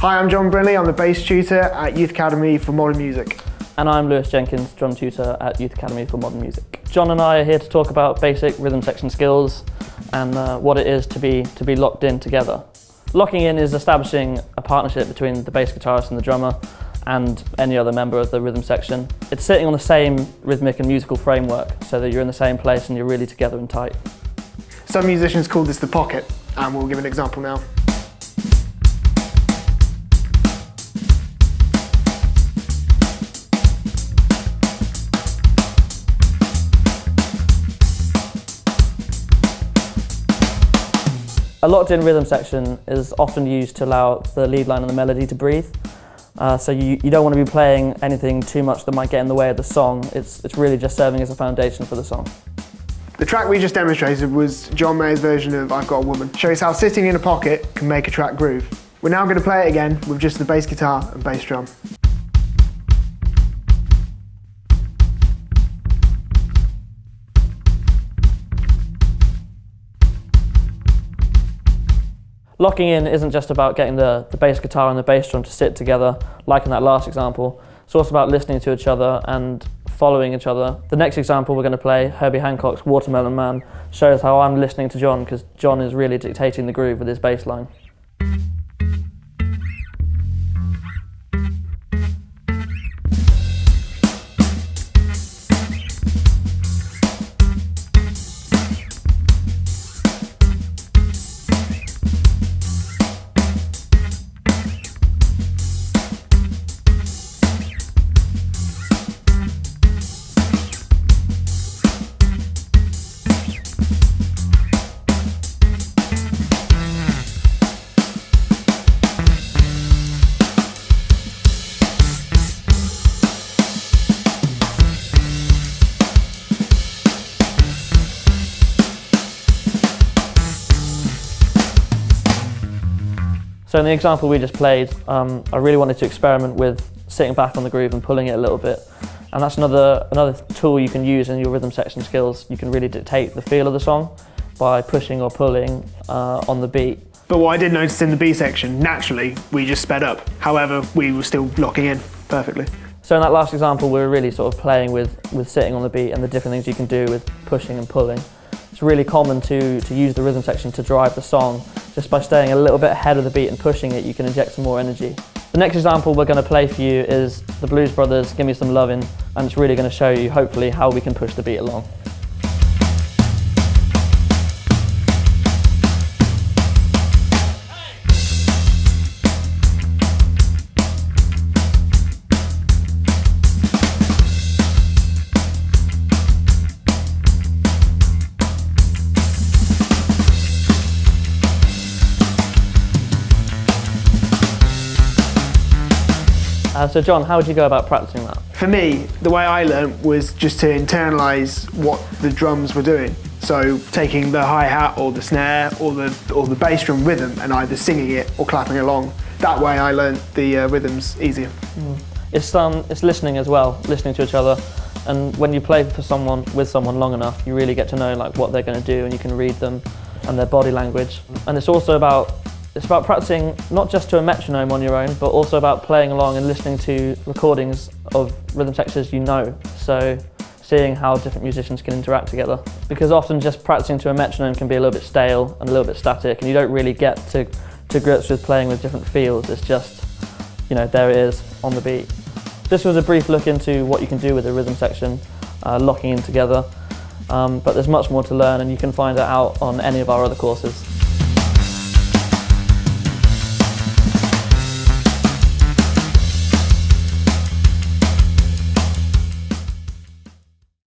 Hi, I'm John Brinley. I'm the bass tutor at Youth Academy for Modern Music. And I'm Lewis Jenkins, drum tutor at Youth Academy for Modern Music. John and I are here to talk about basic rhythm section skills and what it is to be locked in together. Locking in is establishing a partnership between the bass guitarist and the drummer and any other member of the rhythm section. It's sitting on the same rhythmic and musical framework so that you're in the same place and you're really together and tight. Some musicians call this the pocket, and we'll give an example now. A locked in rhythm section is often used to allow the lead line and the melody to breathe. So you don't want to be playing anything too much that might get in the way of the song. It's really just serving as a foundation for the song. The track we just demonstrated was John Mayer's version of I've Got a Woman. Shows how sitting in a pocket can make a track groove. We're now going to play it again with just the bass guitar and bass drum. Locking in isn't just about getting the bass guitar and the bass drum to sit together, like in that last example. It's also about listening to each other and following each other. The next example we're going to play, Herbie Hancock's Watermelon Man, shows how I'm listening to John because John is really dictating the groove with his bass line. So in the example we just played, I really wanted to experiment with sitting back on the groove and pulling it a little bit. And that's another tool you can use in your rhythm section skills. You can really dictate the feel of the song by pushing or pulling on the beat. But what I did notice in the B section, naturally, we just sped up. However, we were still locking in perfectly. So in that last example, we were really sort of playing with sitting on the beat and the different things you can do with pushing and pulling. It's really common to use the rhythm section to drive the song. Just by staying a little bit ahead of the beat and pushing it, you can inject some more energy. The next example we're going to play for you is the Blues Brothers' Gimme Some Lovin', and it's really going to show you, hopefully, how we can push the beat along. So John, how would you go about practicing that? For me, the way I learned was just to internalise what the drums were doing. So taking the hi-hat or the snare or the bass drum rhythm and either singing it or clapping along. That way I learned the rhythms easier. It's listening as well, listening to each other. And when you play with someone long enough, you really get to know like what they're going to do, and you can read them and their body language. And it's also about practicing not just to a metronome on your own, but also about playing along and listening to recordings of rhythm sections you know. So seeing how different musicians can interact together. Because often just practicing to a metronome can be a little bit stale and a little bit static, and you don't really get to grips with playing with different feels. It's just, there it is on the beat. This was a brief look into what you can do with a rhythm section, locking in together. But there's much more to learn, and you can find it out on any of our other courses.